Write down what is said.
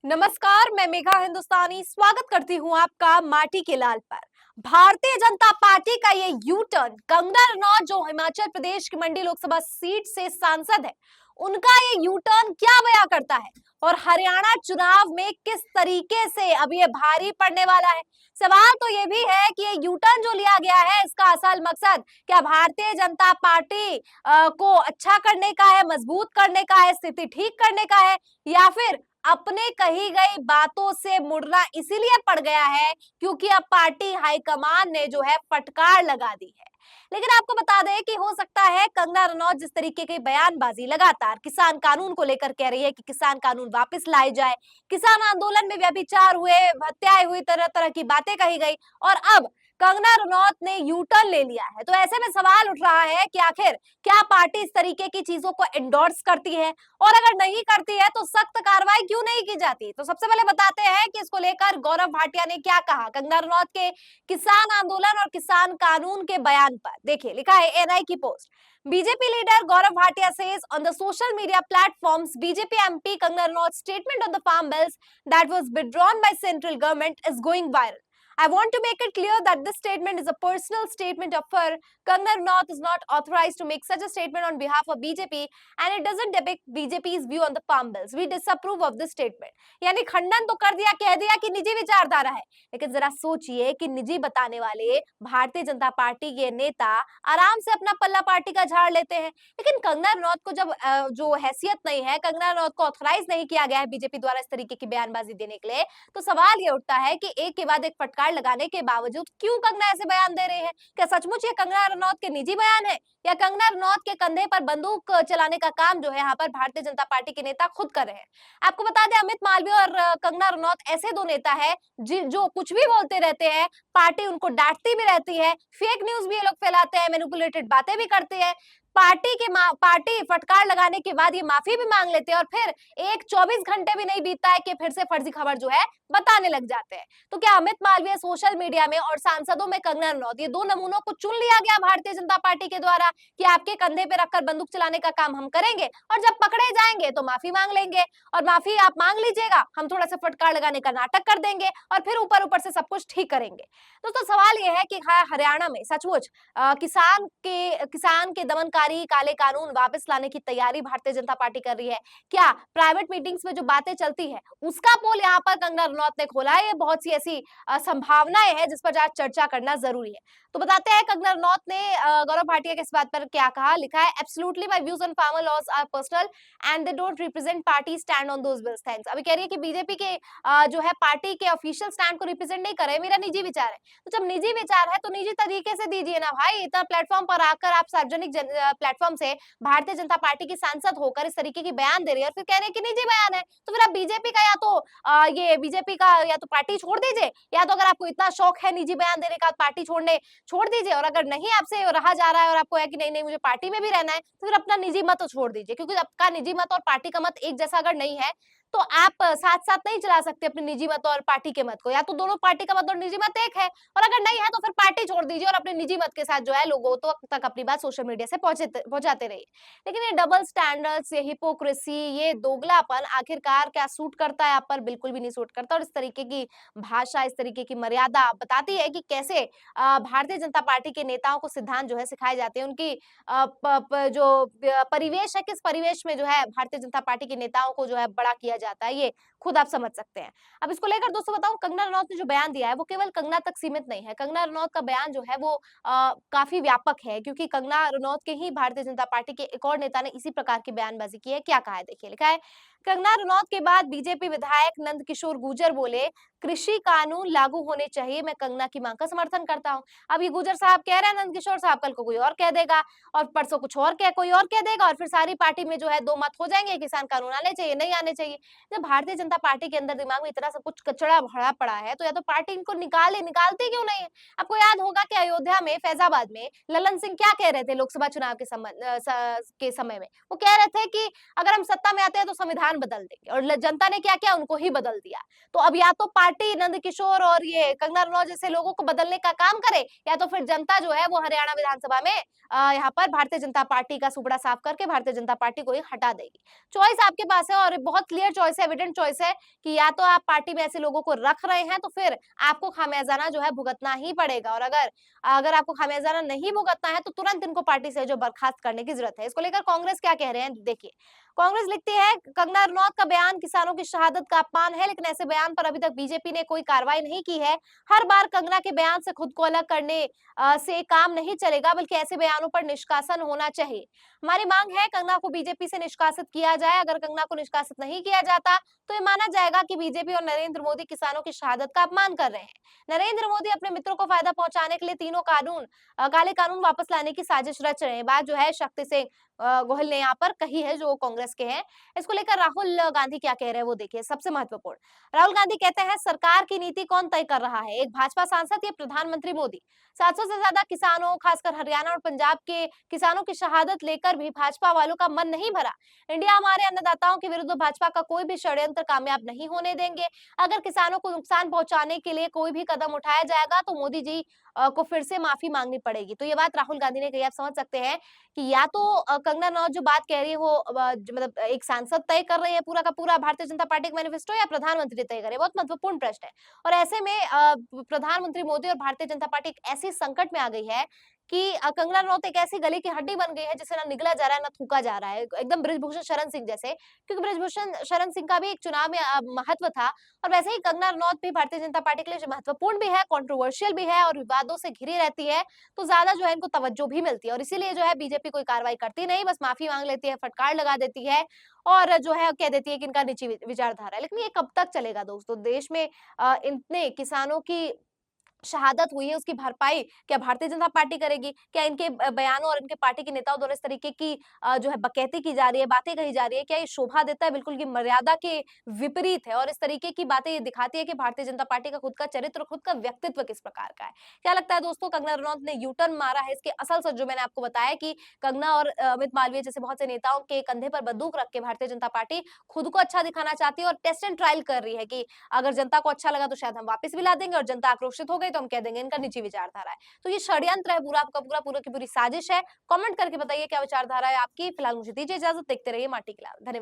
नमस्कार, मैं मेघा हिंदुस्तानी स्वागत करती हूँ आपका माटी के लाल पर। भारतीय जनता पार्टी का ये यू टर्न, कंगना रनौत जो हिमाचल प्रदेश की मंडी लोकसभा सीट से सांसद है, उनका ये यू टर्न क्या बयां करता है और हरियाणा चुनाव में किस तरीके से अब ये भारी पड़ने वाला है। सवाल तो ये भी है कि ये यू टर्न जो लिया गया है, इसका असल मकसद क्या भारतीय जनता पार्टी को अच्छा करने का है, मजबूत करने का है, स्थिति ठीक करने का है, या फिर अपने कही गई बातों से मुड़ना इसीलिए पड़ गया है क्योंकि अब पार्टी हाईकमान ने जो है फटकार लगा दी है। लेकिन आपको बता दें कि हो सकता है कंगना रनौत जिस तरीके की बयानबाजी लगातार किसान कानून को लेकर कह रही है कि किसान कानून वापस लाए जाए, किसान आंदोलन में व्यभिचार हुए, हत्याएं हुई, तरह तरह की बातें कही गई और अब कंगना रनौत ने यू टर्न ले लिया है। तो ऐसे में सवाल उठ रहा है कि आखिर क्या पार्टी इस तरीके की चीजों को एंडोर्स करती है और अगर नहीं करती है तो सख्त कार्रवाई क्यों नहीं की जाती। तो सबसे पहले बताते हैं कि इसको लेकर गौरव भाटिया ने क्या कहा कंगना रनौत के किसान आंदोलन और किसान कानून के बयान पर। देखिए, लिखा है एएनआई की पोस्ट। BJP leader Gaurav Bhatia says on the social media platforms BJP MP Kangana Ranaut statement on the farm bills that was withdrawn by central government is going viral. I want to make it clear that this statement is a personal statement of her. Kangana Ranaut is not authorized to make such a statement on behalf of BJP and it doesn't depict BJP's view on the farm bills. We disapprove of this statement. यानी खंडन तो कर दिया, कह दिया कि निजी विचारधारा है, लेकिन जरा सोचिए कि निजी बताने वाले भारतीय जनता पार्टी के नेता आराम से अपना पल्ला पार्टी का झाड़ लेते हैं। लेकिन कंगना रनौत को जब जो हैसियत नहीं है, कंगना रनौत को ऑथराइज नहीं किया गया है बीजेपी द्वारा इस तरीके की बयानबाजी देने के लिए, तो सवाल ये उठता है कि एक के बाद एक फटकार लगाने के बावजूद क्यों कंगना ऐसे बयान दे रही है। क्या सचमुच ये कंगना रनौत के निजी बयान है या कंगना रनौत के कंधे पर बंदूक चलाने का काम जो है यहाँ पर भारतीय जनता पार्टी के नेता खुद कर रहे हैं। आपको बता दें, अमित मालवीय और कंगना रनौत ऐसे दो नेता है जो कुछ भी बोलते रहते हैं, पार्टी उनको डांटती भी रहती है, फेक न्यूज भी ये लोग फैलाते हैं, मैनिपुलेटेड बातें भी करते हैं, पार्टी फटकार लगाने के बाद ये माफी भी मांग लेते हैं और फिर एक 24 घंटे भी नहीं बीतता है कि फिर से फर्जी खबर जो है बताने लग जाते हैं। तो क्या अमित मालवीय सोशल मीडिया में और सांसदों में कंगना रनौत, ये दो नमूनों को चुन लिया गया भारतीय जनता पार्टी के द्वारा कि आपके कंधे पे रखकर बंदूक चलाने का काम हम करेंगे और जब पकड़े जाएंगे तो माफी मांग लेंगे और माफी आप मांग लीजिएगा, हम थोड़ा सा फटकार लगाने का नाटक कर देंगे और फिर ऊपर ऊपर से सब कुछ ठीक करेंगे। दोस्तों, सवाल यह है कि हरियाणा में सचमुच किसान के दमनकारी काले कानून वापस लाने की तैयारी भारतीय जनता पार्टी कर रही है। क्या प्राइवेट मीटिंग्स में जो बातें चलती है उसका पोल यहाँ पर कंगना रनौत ने खोला है? ये बहुत सी ऐसी संभावनाएं हैं जिस पर आज चर्चा करना जरूरी है। तो बताते हैं कंगना रनौत ने गौरव भाटिया के इस बात पर क्या कहा। लिखा है, absolutely my views on farmer laws are personal and they don't represent party stand on those bills. Thanks. अभी कह रही है कि बीजेपी के जो है पार्टी के ऑफिशियल स्टैंड को रिप्रेजेंट नहीं कर रहे, मेरा निजी विचार है। तो जब निजी विचार है तो निजी तरीके से दीजिए ना भाई। इतना प्लेटफॉर्म पर आकर आप सार्वजनिक प्लेटफॉर्म से भारतीय जनता पार्टी की सांसद होकर इस तरीके की बयान दे रही है और फिर कह रहे हैं कि निजी बयान है, तो फिर आप बीजेपी का या तो ये बीजेपी का या तो पार्टी छोड़ दीजिए, या तो अगर आपको इतना शौक है निजी बयान देने का पार्टी छोड़ दीजिए, और अगर नहीं आपसे रहा जा रहा है और आपको है कि नहीं नहीं मुझे पार्टी में भी रहना है, तो फिर अपना निजी मत तो छोड़ दीजिए, क्योंकि आपका निजी मत और पार्टी का मत एक जैसा अगर नहीं है तो आप साथ साथ नहीं चला सकते अपने निजी मत और पार्टी के मत को। या तो दोनों पार्टी का मत और निजी मत एक है, और अगर नहीं है तो फिर पार्टी छोड़ दीजिए और अपने निजी मत के साथ जो है लोगों तो तक अपनी बात सोशल मीडिया से पहुंचाते रहिए। लेकिन ये डबल स्टैंडर्ड्स, ये हिपोक्रेसी, ये दोगलापन आखिरकार क्या सूट करता है आप पर? बिल्कुल भी नहीं सूट करता। और इस तरीके की भाषा, इस तरीके की मर्यादा बताती है कि कैसे भारतीय जनता पार्टी के नेताओं को सिद्धांत जो है सिखाए जाते हैं। उनकी जो परिवेश है, किस परिवेश में जो है भारतीय जनता पार्टी के नेताओं को जो है बड़ा किया जाता है, ये खुद आप समझ सकते हैं। अब इसको लेकर दोस्तों बताऊं, कंगना रनौत ने जो बयान दिया है वो केवल कंगना तक सीमित नहीं है। कंगना रनौत का बयान जो है वो काफी व्यापक है, क्योंकि कंगना रनौत के ही भारतीय जनता पार्टी के एक और नेता ने इसी प्रकार की बयानबाजी की है। क्या कहा है देखिए, लिखा है, कंगना रनौत के बाद बीजेपी विधायक नंद किशोर गुर्जर बोले, कृषि कानून लागू होने चाहिए, मैं कंगना की मांग का समर्थन करता हूं। अब ये गुर्जर साहब कह रहे हैं, नंद किशोर साहब कल को कोई और कह देगा और परसों कुछ और कोई और कह देगा और फिर सारी पार्टी में जो है दो मत हो जाएंगे, किसान कानून आने चाहिए, नहीं आने चाहिए। जब भारतीय जनता पार्टी के अंदर दिमाग में इतना सब कुछ कचड़ा भरा पड़ा है तो या तो पार्टी इनको निकालती क्यों नहीं है? आपको याद होगा कि अयोध्या में, फैजाबाद में ललन सिंह क्या कह रहे थे लोकसभा चुनाव के समय में? वो कह रहे थे कि अगर हम सत्ता में आते हैं तो संविधान बदल देंगे, और जनता ने क्या किया, उनको ही बदल दिया। तो अब या तो पार्टी नंद किशोर और ये कंगना रनौत जैसे लोगों को बदलने का काम करे, या तो फिर जनता जो है वो हरियाणा विधानसभा में यहाँ पर भारतीय जनता पार्टी का सुपड़ा साफ करके भारतीय जनता पार्टी को ही हटा देगी। चॉइस आपके पास है और बहुत क्लियर चॉइस है, एविडेंट चॉइस है। है कि या तो आप पार्टी में ऐसे लोगों को रख रहे हैं तो फिर आपको खामियाजाना जो है भुगतना ही पड़ेगा, और अगर अगर आपको खामियाजाना नहीं भुगतना है तो तुरंत इनको पार्टी से जो बर्खास्त करने की जरूरत है। इसको लेकर कांग्रेस क्या कह रहे हैं, देखिए। कांग्रेस लिखती है, कंगना रनौत का बयान किसानों की शहादत का अपमान है, लेकिन ऐसे बयान पर अभी तक बीजेपी ने कोई कार्रवाई नहीं की है। हर बार कंगना के बयान से खुद को अलग करने से काम नहीं चलेगा, बल्कि ऐसे बयानों पर निष्कासन होना चाहिए। हमारी मांग है कंगना को बीजेपी से निष्कासित किया जाए। अगर कंगना को निष्कासित नहीं किया जाता तो ये माना जाएगा कि बीजेपी और नरेंद्र मोदी किसानों की शहादत का अपमान कर रहे हैं। नरेंद्र मोदी अपने मित्रों को फायदा पहुंचाने के लिए तीनों काले कानून वापस लाने की साजिश रच रहे हैं। बात जो है शक्ति सिंह गोहिल ने यहाँ पर कही है, जो कांग्रेस के हैं। इसको लेकर राहुल गांधी क्या कह रहे हैं वो देखिए, सबसे महत्वपूर्ण। राहुल गांधी कहते हैं, सरकार की नीति कौन तय कर रहा है, एक भाजपा सांसद या प्रधानमंत्री मोदी? 700 से ज्यादा किसानों, खासकर हरियाणा और पंजाब के किसानों की शहादत लेकर भी भाजपा वालों का मन नहीं भरा। इंडिया हमारे अन्नदाताओं के विरुद्ध भाजपा का कोई भी षड्यंत्र कामयाब नहीं होने देंगे। अगर किसानों को नुकसान पहुंचाने के लिए कोई भी कदम उठाया जाएगा तो मोदी जी को फिर से माफी मांगनी पड़ेगी। तो ये बात राहुल गांधी ने कही। आप समझ सकते हैं कि या तो कंगना रनौत जो बात कह रही है वो मतलब एक सांसद तय कर रही है पूरा का पूरा भारतीय जनता पार्टी का मैनिफेस्टो, या प्रधानमंत्री तय करे। बहुत महत्वपूर्ण प्रश्न है। और ऐसे में प्रधानमंत्री मोदी और भारतीय जनता पार्टी एक ऐसी संकट में आ गई है कि कंगना रनौत एक ऐसी गले की हड्डी बन गई है जिसे ना निगला जा रहा है ना थूका जा रहा है, एकदम बृजभूषण शरण सिंह जैसे। क्योंकि बृजभूषण शरण सिंह का भी एक चुनाव में महत्व था, और वैसे ही कंगना रनौत भी भारतीय जनता पार्टी के लिए महत्वपूर्ण भी है, कंट्रोवर्शियल भी है और विवादों से घिरी रहती है। तो ज्यादा जो है इनको तवज्जो भी मिलती है, और इसीलिए जो है बीजेपी कोई कार्रवाई करती नहीं, बस माफी मांग लेती है, फटकार लगा देती है, और जो है कह देती है कि इनका निजी विचारधारा है। लेकिन ये कब तक चलेगा दोस्तों? देश में इतने किसानों की शहादत हुई है, उसकी भरपाई क्या भारतीय जनता पार्टी करेगी? क्या इनके बयानों और इनके पार्टी के नेताओं द्वारा इस तरीके की जो है बकैती की जा रही है, बातें कही जा रही है, क्या ये शोभा देता है? बिल्कुल ये मर्यादा के विपरीत है, और इस तरीके की बातें ये दिखाती है कि भारतीय जनता पार्टी का खुद का चरित्र और खुद का व्यक्तित्व किस प्रकार का है। क्या लगता है दोस्तों, कंगना रनौत ने यू टर्न मारा है? इसके असल सच जो मैंने आपको बताया कि कंगना और अमित मालवीय जैसे बहुत से नेताओं के कंधे पर बंदूक रख के भारतीय जनता पार्टी खुद को अच्छा दिखाना चाहती है और टेस्ट एंड ट्रायल कर रही है कि अगर जनता को अच्छा लगा तो शायद हम वापस भी ला देंगे, और जनता आक्रोशित हो गई तो हम कह देंगे इनका निजी विचारधारा है। तो ये षड्यंत्र है पूरा आपका पूरा, पूरा की पूरी साजिश है। कमेंट करके बताइए क्या विचारधारा है आपकी। फिलहाल मुझे दीजिए इजाजत, देखते रहिए माटी के लाल। धन्यवाद।